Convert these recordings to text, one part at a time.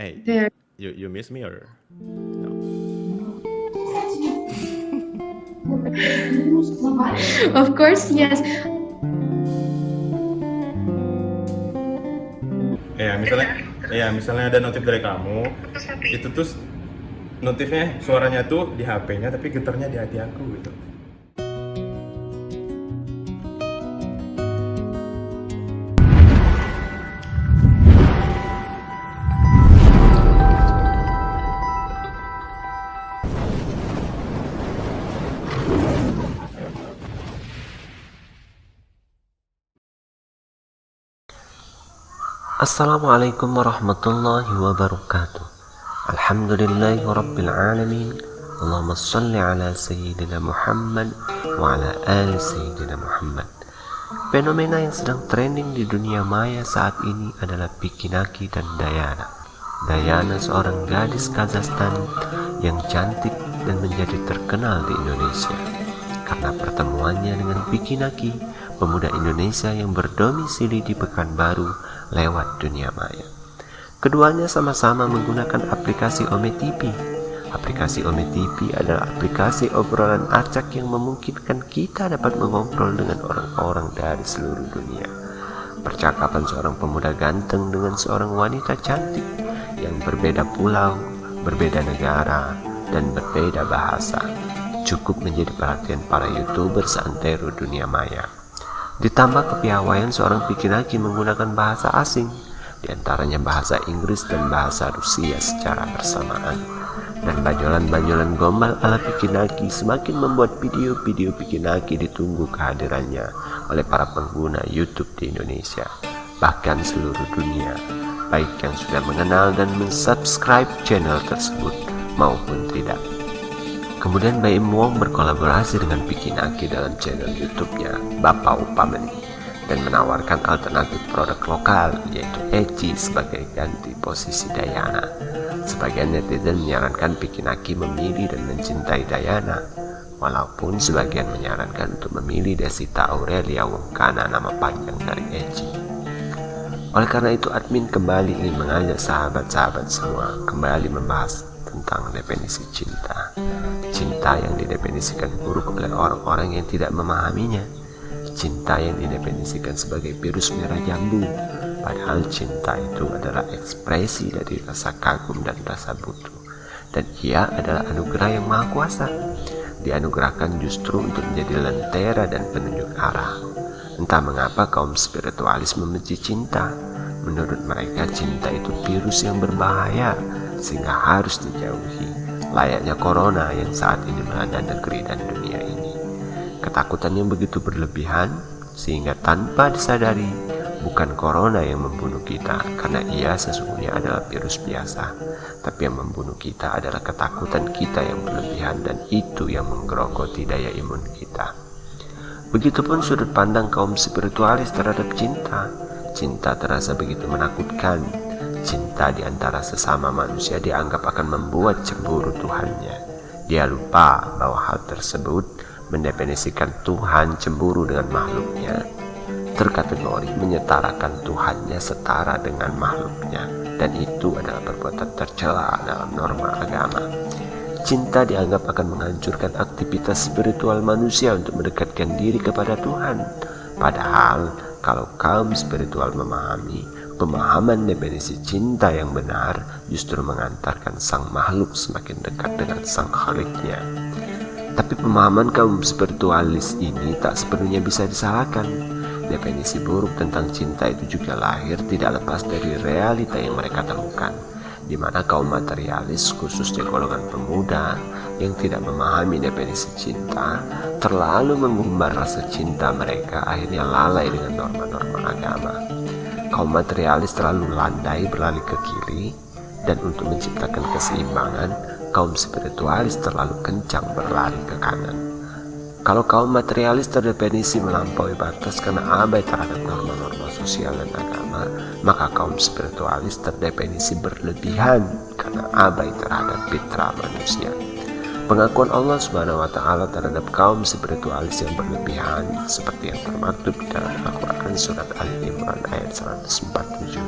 Hey, Very. you miss me or no? Of course, yes. Misalnya ada notif dari kamu, itu tuh notifnya suaranya tuh di HP-nya tapi getarnya di hati aku gitu. Assalamualaikum warahmatullahi wabarakatuh. Alhamdulillahi rabbil alamin. Allahumma salli ala sayyidina Muhammad wa ala ali sayyidina Muhammad. Fenomena yang sedang trending di dunia maya saat ini adalah Pikinaki dan Dayana. Dayana seorang gadis Kazakhstan yang cantik dan menjadi terkenal di Indonesia karena pertemuannya dengan Pikinaki, pemuda Indonesia yang berdomisili di Pekanbaru lewat dunia maya. Keduanya sama-sama menggunakan aplikasi Ome TV. Aplikasi Ome TV adalah aplikasi obrolan acak yang memungkinkan kita dapat mengobrol dengan orang-orang dari seluruh dunia. Percakapan seorang pemuda ganteng dengan seorang wanita cantik yang berbeda pulau, berbeda negara, dan berbeda bahasa cukup menjadi perhatian para YouTuber seantero dunia maya. Ditambah kepiawaian seorang Pikinaki menggunakan bahasa asing, diantaranya bahasa Inggris dan bahasa Rusia secara bersamaan. Dan banyolan-banyolan gombal ala Pikinaki semakin membuat video-video Pikinaki ditunggu kehadirannya oleh para pengguna YouTube di Indonesia, bahkan seluruh dunia, baik yang sudah mengenal dan mensubscribe channel tersebut maupun tidak. Kemudian Baim Wong berkolaborasi dengan Pikinaki dalam channel YouTube-nya Bapak Upameni dan menawarkan alternatif produk lokal yaitu Eci sebagai ganti posisi Dayana. Sebagian netizen menyarankan Pikinaki memilih dan mencintai Dayana, walaupun sebagian menyarankan untuk memilih Desita Aurelia Wongkana, nama panjang dari Eci. Oleh karena itu admin kembali ingin mengajak sahabat-sahabat semua kembali membahas tentang definisi cinta. Cinta yang didefinisikan buruk oleh orang-orang yang tidak memahaminya. Cinta yang didefinisikan sebagai virus merah jambu. Padahal cinta itu adalah ekspresi dari rasa kagum dan rasa butuh. Dan ia adalah anugerah yang maha kuasa. Dianugerahkan justru untuk menjadi lentera dan penunjuk arah. Entah mengapa kaum spiritualis membenci cinta. Menurut mereka cinta itu virus yang berbahaya sehingga harus dijauhi, layaknya corona yang saat ini melanda negeri dan dunia ini. Ketakutan yang begitu berlebihan sehingga tanpa disadari bukan corona yang membunuh kita, karena ia sesungguhnya adalah virus biasa, tapi yang membunuh kita adalah ketakutan kita yang berlebihan, dan itu yang menggerogoti daya imun kita. Begitupun sudut pandang kaum spiritualis terhadap cinta. Cinta terasa begitu menakutkan. Cinta di antara sesama manusia dianggap akan membuat cemburu Tuhannya. Dia lupa bahwa hal tersebut mendefinisikan Tuhan cemburu dengan makhluknya, terkategori menyetarakan Tuhannya setara dengan makhluknya, dan itu adalah perbuatan tercela dalam norma agama. Cinta dianggap akan menghancurkan aktivitas spiritual manusia untuk mendekatkan diri kepada Tuhan. Padahal kalau kaum spiritual memahami, pemahaman definisi cinta yang benar justru mengantarkan sang makhluk semakin dekat dengan sang khaliknya. Tapi pemahaman kaum spiritualis ini tak sepenuhnya bisa disalahkan. Definisi buruk tentang cinta itu juga lahir tidak lepas dari realita yang mereka temukan, di mana kaum materialis, khususnya golongan pemuda yang tidak memahami definisi cinta, terlalu mengumbar rasa cinta mereka, akhirnya lalai dengan norma-norma agama. Kaum materialis terlalu landai berlari ke kiri, dan untuk menciptakan keseimbangan, kaum spiritualis terlalu kencang berlari ke kanan. Kalau kaum materialis terdefinisi melampaui batas karena abai terhadap norma-norma sosial dan agama, maka kaum spiritualis terdefinisi berlebihan karena abai terhadap fitrah manusia. Pengakuan Allah Subhanahu wa Ta'ala terhadap kaum spiritualis yang berlebihan seperti yang termaktub di dalam Al-Quran surat Ali Imran ayat 147.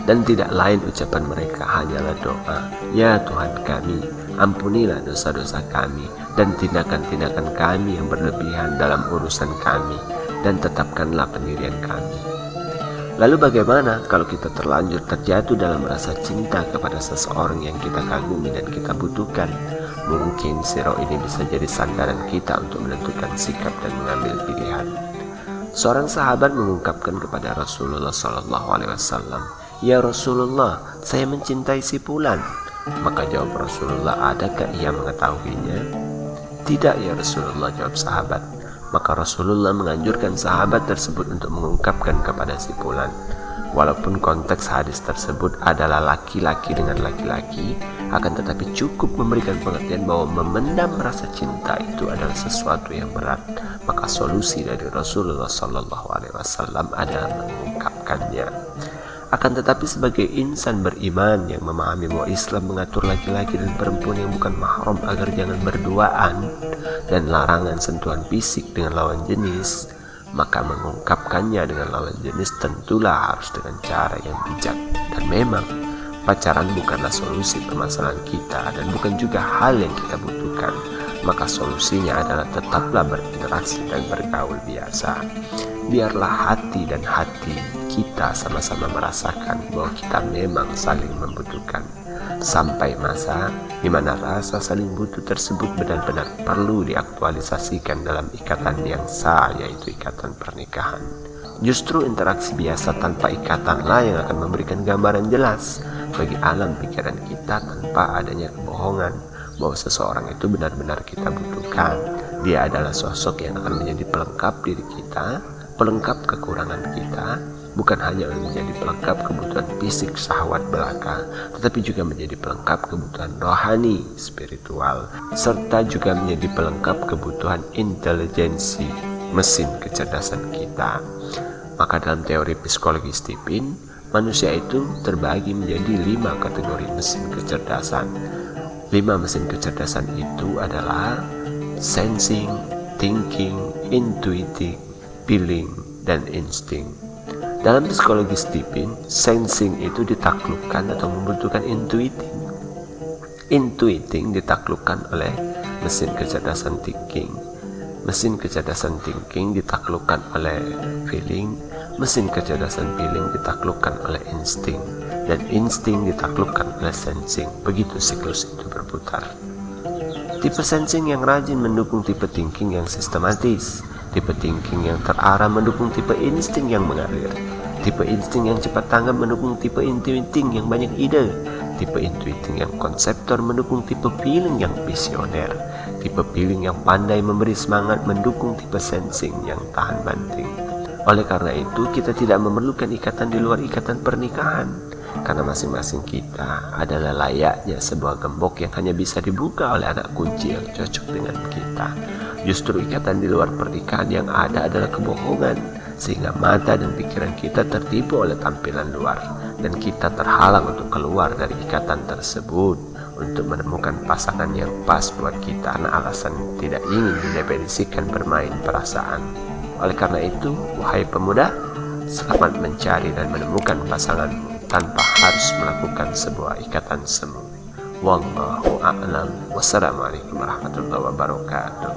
Dan tidak lain ucapan mereka hanyalah doa, "Ya Tuhan kami, ampunilah dosa-dosa kami dan tindakan-tindakan kami yang berlebihan dalam urusan kami, dan tetapkanlah pendirian kami." Lalu bagaimana kalau kita terlanjur terjatuh dalam rasa cinta kepada seseorang yang kita kagumi dan kita butuhkan? Mungkin sirah ini bisa jadi sandaran kita untuk menentukan sikap dan mengambil pilihan. Seorang sahabat mengungkapkan kepada Rasulullah SAW, "Ya Rasulullah, saya mencintai si fulan." Maka jawab Rasulullah, "Adakah ia mengetahuinya?" "Tidak ya Rasulullah," jawab sahabat. Maka Rasulullah menganjurkan sahabat tersebut untuk mengungkapkan kepada si fulan. Walaupun konteks hadis tersebut adalah laki-laki dengan laki-laki, akan tetapi cukup memberikan pengertian bahwa memendam rasa cinta itu adalah sesuatu yang berat. Maka solusi dari Rasulullah SAW adalah mengungkapkannya. Akan tetapi sebagai insan beriman yang memahami bahwa Islam mengatur laki-laki dan perempuan yang bukan mahram agar jangan berduaan, dan larangan sentuhan fisik dengan lawan jenis, maka mengungkapkannya dengan lawan jenis tentulah harus dengan cara yang bijak. Dan memang pacaran bukanlah solusi permasalahan kita dan bukan juga hal yang kita butuhkan. Maka solusinya adalah tetaplah berinteraksi dan bergaul biasa. Biarlah hati dan hati kita sama-sama merasakan bahwa kita memang saling membutuhkan, sampai masa di mana rasa saling butuh tersebut benar-benar perlu diaktualisasikan dalam ikatan yang sah, yaitu ikatan pernikahan. Justru interaksi biasa tanpa ikatanlah yang akan memberikan gambaran jelas bagi alam pikiran kita tanpa adanya kebohongan bahwa seseorang itu benar-benar kita butuhkan. Dia adalah sosok yang akan menjadi pelengkap diri kita, pelengkap kekurangan kita, bukan hanya menjadi pelengkap kebutuhan fisik syahwat belaka, tetapi juga menjadi pelengkap kebutuhan rohani, spiritual, serta juga menjadi pelengkap kebutuhan intelijensi, mesin kecerdasan kita. Maka dalam teori psikologi Stephen, manusia itu terbagi menjadi 5 kategori mesin kecerdasan. 5 mesin kecerdasan itu adalah sensing, thinking, intuitive, feeling, dan insting. Dalam psikologi Stephen, sensing itu ditaklukkan atau membutuhkan intuiting. Intuiting ditaklukkan oleh mesin kecerdasan thinking. Mesin kecerdasan thinking ditaklukkan oleh feeling. Mesin kecerdasan feeling ditaklukkan oleh insting. Dan insting ditaklukkan oleh sensing. Begitu siklus itu berputar. Tipe sensing yang rajin mendukung tipe thinking yang sistematis. Tipe thinking yang terarah mendukung tipe insting yang mengalir. Tipe insting yang cepat tanggap mendukung tipe intuiting yang banyak ide. Tipe intuiting yang konseptor mendukung tipe feeling yang visioner. Tipe feeling yang pandai memberi semangat mendukung tipe sensing yang tahan banting. Oleh karena itu, kita tidak memerlukan ikatan di luar ikatan pernikahan, karena masing-masing kita adalah layaknya sebuah gembok yang hanya bisa dibuka oleh anak kunci yang cocok dengan kita. Justru ikatan di luar pernikahan yang ada adalah kebohongan, sehingga mata dan pikiran kita tertipu oleh tampilan luar, dan kita terhalang untuk keluar dari ikatan tersebut untuk menemukan pasangan yang pas buat kita karena alasan tidak ingin didefinisikan bermain perasaan. Oleh karena itu, wahai pemuda, selamat mencari dan menemukan pasanganmu tanpa harus melakukan sebuah ikatan semu. Wallahu a'lam. Wassalamualaikum warahmatullahi wabarakatuh.